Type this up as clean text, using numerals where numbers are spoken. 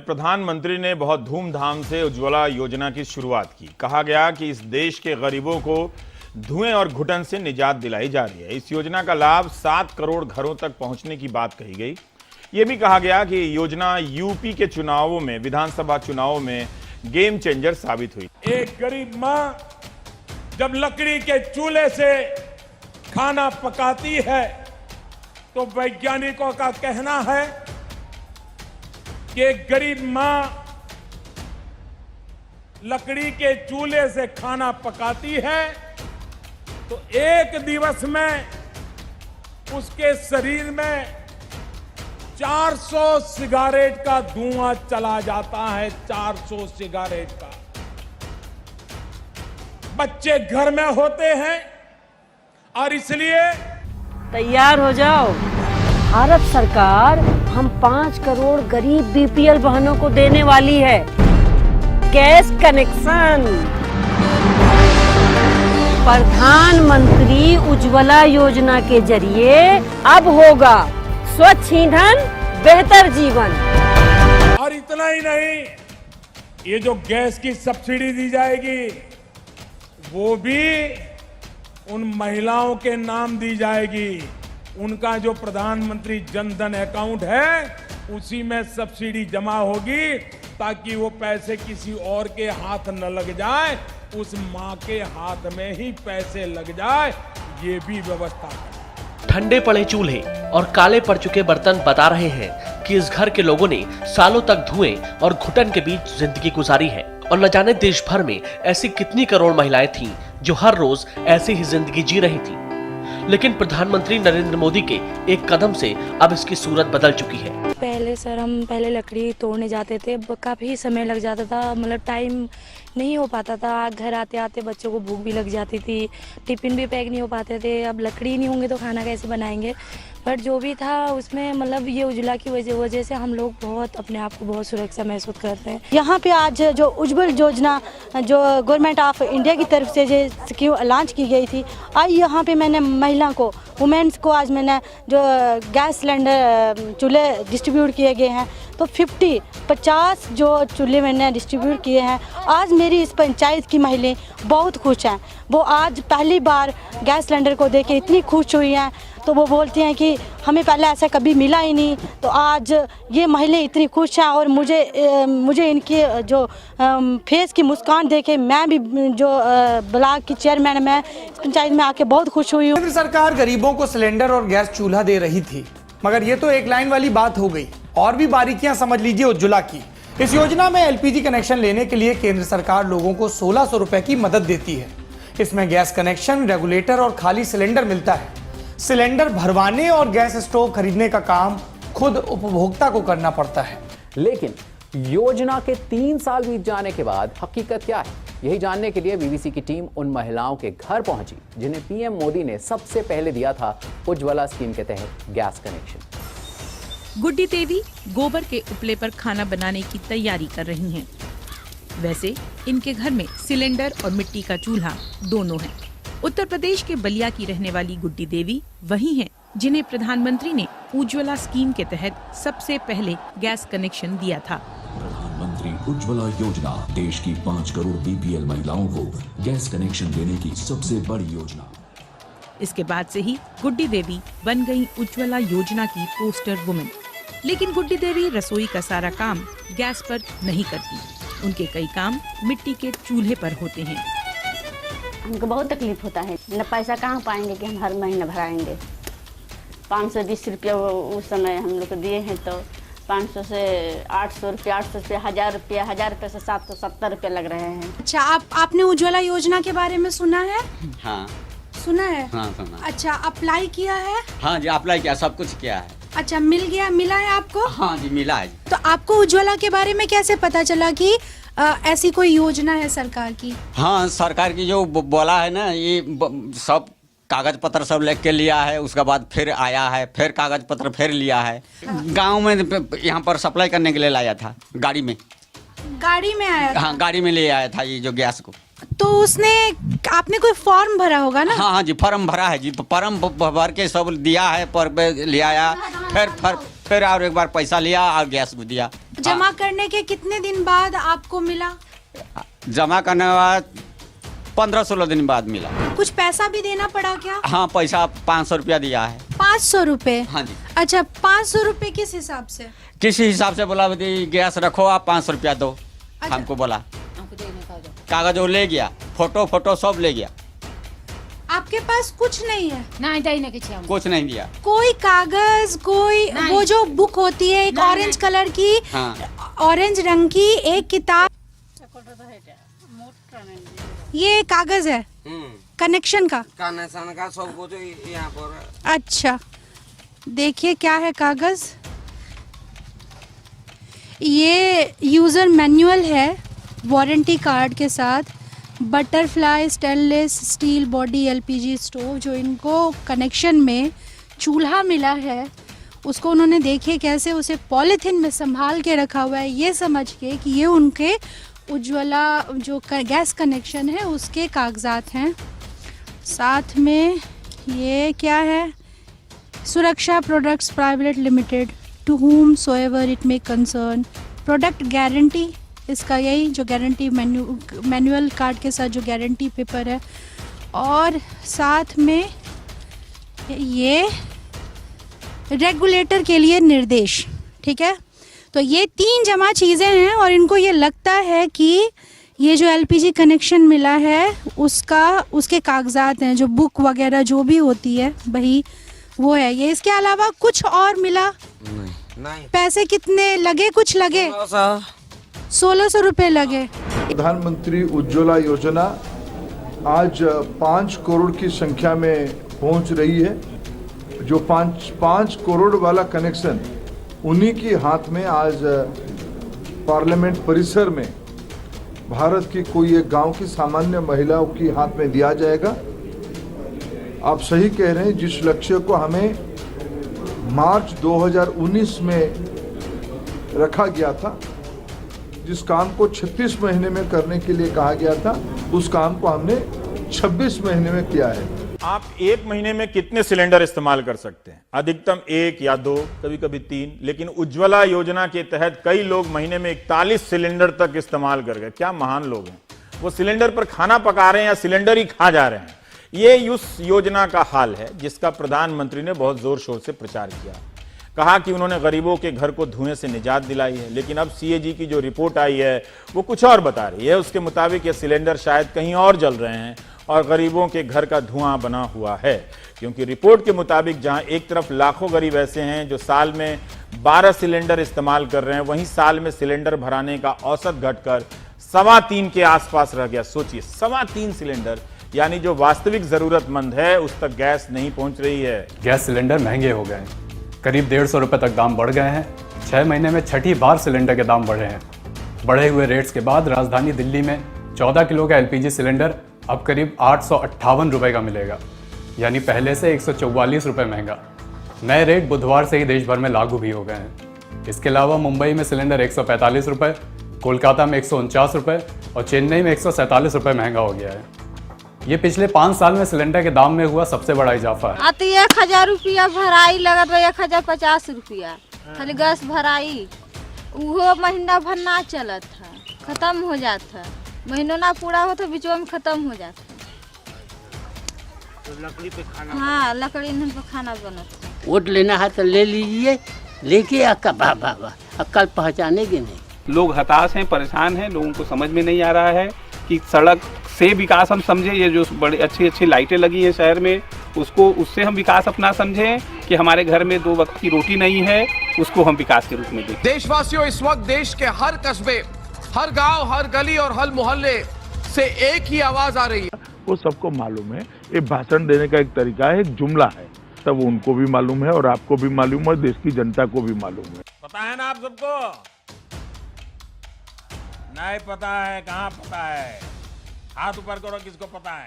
प्रधानमंत्री ने बहुत धूमधाम से उज्ज्वला योजना की शुरुआत की। कहा गया कि इस देश के गरीबों को धुएं और घुटन से निजात दिलाई जा रही है। इस योजना का लाभ 7 करोड़ घरों तक पहुंचने की बात कही गई। ये भी कहा गया कि योजना यूपी के चुनावों में, विधानसभा चुनावों में गेम चेंजर साबित हुई। एक गरीब माँ जब लकड़ी के चूल्हे से खाना पकाती है तो वैज्ञानिकों का कहना है कि एक गरीब माँ लकड़ी के चूल्हे से खाना पकाती है तो एक दिवस में उसके शरीर में 400 सिगारेट का धुआं चला जाता है। 400 सिगारेट का। बच्चे घर में होते हैं और इसलिए तैयार हो जाओ। भारत सरकार हम 5 करोड़ गरीब बीपीएल बहनों को देने वाली है गैस कनेक्शन। प्रधानमंत्री उज्ज्वला योजना के जरिए अब होगा स्वच्छ ईंधन, बेहतर जीवन। और इतना ही नहीं, ये जो गैस की सब्सिडी दी जाएगी वो भी उन महिलाओं के नाम दी जाएगी। उनका जो प्रधानमंत्री जनधन अकाउंट है उसी में सब्सिडी जमा होगी ताकि वो पैसे किसी और के हाथ न लग जाए, उस मां के हाथ में ही पैसे लग जाए, ये भी व्यवस्था है। ठंडे पड़े चूल्हे और काले पड़ चुके बर्तन बता रहे हैं कि इस घर के लोगों ने सालों तक धुएं और घुटन के बीच जिंदगी गुजारी है और न जाने देश भर में ऐसी कितनी करोड़ महिलाएं थीं जो हर रोज ऐसी ही जिंदगी जी रही थीं। लेकिन प्रधानमंत्री नरेंद्र मोदी के एक कदम से अब इसकी सूरत बदल चुकी है। हम पहले लकड़ी तोड़ने जाते थे, काफी समय लग जाता था, मतलब टाइम नहीं हो पाता था। घर आते आते बच्चों को भूख भी लग जाती थी, टिफिन भी पैक नहीं हो पाते थे। अब लकड़ी नहीं होंगे तो खाना कैसे बनाएंगे। बट जो भी था उसमें मतलब ये उज्ज्वला की वजह से हम लोग बहुत अपने आप को बहुत सुरक्षा महसूस करते हैं। यहाँ पे आज जो उज्ज्वल योजना जो गवर्नमेंट ऑफ इंडिया की तरफ से जो स्कीम लॉन्च की गई थी, आज यहाँ पे मैंने महिला को, वुमेन्स को आज मैंने जो गैस सिलेंडर चूल्हे डिस्ट्रीब्यूट किए गए हैं तो 50 जो चूल्हे मैंने डिस्ट्रीब्यूट किए हैं। आज मेरी इस पंचायत की महिलाएं बहुत खुश हैं। वो आज पहली बार गैस सिलेंडर को देख के इतनी खुश हुई हैं तो वो बोलती हैं कि हमें पहले ऐसा कभी मिला ही नहीं। तो आज ये महिलाएं इतनी खुश हैं और मुझे इनकी जो फेस की मुस्कान देखे मैं भी जो ब्लॉक की चेयरमैन मैं इस पंचायत में आके बहुत खुश हुई हूँ। केंद्र सरकार गरीबों को सिलेंडर और गैस चूल्हा दे रही थी, मगर ये तो एक लाइन वाली बात हो गई। और भी बारीकियां समझ लीजिए उज्ज्वला की। इस योजना में एलपीजी कनेक्शन लेने के लिए केंद्र सरकार लोगों को 1600 रुपए की मदद देती है। इसमें गैस कनेक्शन, रेगुलेटर और खाली सिलेंडर मिलता है। सिलेंडर भरवाने और गैस स्टोव खरीदने का काम खुद उपभोक्ता को करना पड़ता है। लेकिन योजना के 3 साल बीत जाने के बाद हकीकत क्या है, यही जानने के लिए बीबीसी की टीम उन महिलाओं के घर पहुंची जिन्हें पीएम मोदी ने सबसे पहले दिया था उज्ज्वला स्कीम के तहत गैस कनेक्शन। गुड्डी देवी गोबर के उपले पर खाना बनाने की तैयारी कर रही हैं। वैसे इनके घर में सिलेंडर और मिट्टी का चूल्हा दोनों हैं। उत्तर प्रदेश के बलिया की रहने वाली गुड्डी देवी वही हैं जिन्हें प्रधानमंत्री ने उज्ज्वला स्कीम के तहत सबसे पहले गैस कनेक्शन दिया था। प्रधानमंत्री उज्ज्वला योजना देश की 5 करोड़ बीपीएल महिलाओं को गैस कनेक्शन देने की सबसे बड़ी योजना। इसके बाद से ही गुड्डी देवी बन गई उज्ज्वला योजना की पोस्टर वुमेन। लेकिन गुड्डी देवी रसोई का सारा काम गैस पर नहीं करती। उनके कई काम मिट्टी के चूल्हे पर होते हैं। हमको बहुत तकलीफ होता है, न पैसा कहाँ पाएंगे कि हम हर महीने भराएंगे। 520 रुपया उस समय हम लोग को दिए हैं तो 500 से 800 रुपया, 800 से 1000 रुपया, 1000 रुपये से 770 रुपया लग रहे हैं। अच्छा, आपने उज्ज्वला योजना के बारे में सुना है? हाँ सुना है। हाँ सुना। अच्छा, अप्लाई किया है? हाँ जी, अप्लाई किया, सब कुछ किया है। अच्छा, मिला है आपको? हाँ जी, मिला है। तो आपको उज्ज्वला के बारे में कैसे पता चला कि ऐसी कोई योजना है सरकार की? हाँ, सरकार की जो बोला है ना, ये सब कागज पत्र सब लेके लिया है, उसके बाद फिर आया है, फिर कागज पत्र फिर लिया है। गांव में यहाँ पर सप्लाई करने के लिए लाया था, गाड़ी में आया था? हाँ, गाड़ी में ले आया था ये जो गैस को। तो आपने कोई फॉर्म भरा होगा ना? हाँ जी, फॉर्म भरा है जी, फॉर्म भर के सब दिया है, पर ले आया, फिर और एक बार पैसा लिया और गैस दिया। जमा करने के कितने दिन बाद आपको मिला? जमा करने के बाद 15-16 दिन बाद मिला। कुछ पैसा भी देना पड़ा क्या? हाँ, पैसा 500 रुपया दिया है। 500 रुपए? हाँ जी। अच्छा, 500 रुपए किस हिसाब से? किसी हिसाब से बोला गैस रखो, आप 500 रुपया दो। अच्छा। हमको बोला कागज वो ले गया, फोटो सब ले गया। आपके पास कुछ नहीं है? कुछ नहीं दिया। कोई कागज, कोई वो जो बुक होती है एक ऑरेंज कलर की, हाँ। ऑरेंज रंग की एक किताब, ये कागज है कनेक्शन का सब कुछ यहाँ पर। अच्छा, देखिए क्या है कागज। ये यूजर मैनुअल है वारंटी कार्ड के साथ। Butterfly stainless steel body LPG stove, जो इनको कनेक्शन में चूल्हा मिला है, उसको उन्होंने देखिए कैसे उसे पॉलीथीन में संभाल के रखा हुआ है, ये समझ के कि ये उनके उज्ज्वला जो गैस कनेक्शन है उसके कागजात हैं। साथ में ये क्या है, Suraksha products private limited, to whom soever it may concern, product guarantee, इसका यही जो गारंटी मैनुअल कार्ड के साथ जो गारंटी पेपर है, और साथ में ये रेगुलेटर के लिए निर्देश। ठीक है, तो ये 3 जमा चीज़ें हैं और इनको ये लगता है कि ये जो एलपीजी कनेक्शन मिला है उसके कागजात हैं, जो बुक वगैरह जो भी होती है वही वो है ये। इसके अलावा कुछ और मिला? नहीं। पैसे कितने लगे? कुछ लगे? 1600 रुपये लगे। प्रधानमंत्री उज्ज्वला योजना आज 5 करोड़ की संख्या में पहुंच रही है। जो 5 करोड़ वाला कनेक्शन उन्हीं के हाथ में आज पार्लियामेंट परिसर में भारत की कोई एक गांव की सामान्य महिलाओं के हाथ में दिया जाएगा। आप सही कह रहे हैं, जिस लक्ष्य को हमें मार्च 2019 में रखा गया था, जिस काम को 36 महीने में करने के लिए कहा गया था, उस काम को हमने 26 महीने में किया है। आप एक महीने में कितने सिलेंडर इस्तेमाल कर सकते हैं? अधिकतम 1 या 2, कभी कभी 3, लेकिन उज्ज्वला योजना के तहत कई लोग महीने में 41 सिलेंडर तक इस्तेमाल कर गए। क्या महान लोग हैं, वो सिलेंडर पर खाना पका रहे हैं या सिलेंडर ही खा जा रहे हैं। ये उस योजना का हाल है जिसका प्रधानमंत्री ने बहुत जोर शोर से प्रचार किया। कहा कि उन्होंने गरीबों के घर को धुएं से निजात दिलाई है, लेकिन अब सीएजी की जो रिपोर्ट आई है वो कुछ और बता रही है। उसके मुताबिक ये सिलेंडर शायद कहीं और जल रहे हैं और गरीबों के घर का धुआं बना हुआ है, क्योंकि रिपोर्ट के मुताबिक जहां एक तरफ लाखों गरीब ऐसे हैं जो साल में 12 सिलेंडर इस्तेमाल कर रहे हैं, वहीं साल में सिलेंडर भराने का औसत घटकर 3.25 के आसपास रह गया। सोचिए, 3.25 सिलेंडर, यानी जो वास्तविक जरूरतमंद है उस तक गैस नहीं पहुंच रही है। गैस सिलेंडर महंगे हो गए हैं, करीब 150 रुपये तक दाम बढ़ गए हैं। 6 महीने में 6ठी बार सिलेंडर के दाम बढ़े हैं। बढ़े हुए रेट्स के बाद राजधानी दिल्ली में 14 किलो का एलपीजी सिलेंडर अब करीब 858 रुपये का मिलेगा, यानी पहले से 144 रुपये महंगा। नए रेट बुधवार से ही देश भर में लागू भी हो गए हैं। इसके अलावा मुंबई में सिलेंडर 145 रुपये, कोलकाता में 149 रुपये और चेन्नई में 147 रुपये महंगा हो गया है। ये पिछले 5 साल में सिलेंडर के दाम में हुआ सबसे बड़ा इजाफा है। 1000 रुपया भराई लगत 1050 रुपया खाली गैस भराई, वो महीना भर ना चलत है, खत्म हो जाता है। महीनों ना पूरा हो तो बीच में खत्म हो जाता है। तो लकड़ी पे खाना, हाँ, लकड़ी पे खाना बनता है। वोट लेना है तो ले लीजिए, लेके अक्कल पहचानेगी नहीं। लोग हताश हैं, परेशान हैं, लोगों को समझ में नहीं आ रहा है कि सड़क से विकास हम समझे, ये जो बड़ी अच्छी अच्छी लाइटें लगी हैं शहर में, उससे हम विकास अपना समझें कि हमारे घर में 2 वक्त की रोटी नहीं है, उसको हम विकास के रूप में देखें। देशवासियों, इस वक्त देश के हर कस्बे, हर गांव, हर गली और हर मोहल्ले से एक ही आवाज आ रही है। वो सबको मालूम है, ये भाषण देने का एक तरीका है, एक जुमला है, तब उनको भी मालूम है और आपको भी मालूम है, देश की जनता को भी मालूम है। पता है ना आप सबको? नहीं पता है? कहाँ पता है? हाथ ऊपर करो, किसको पता है?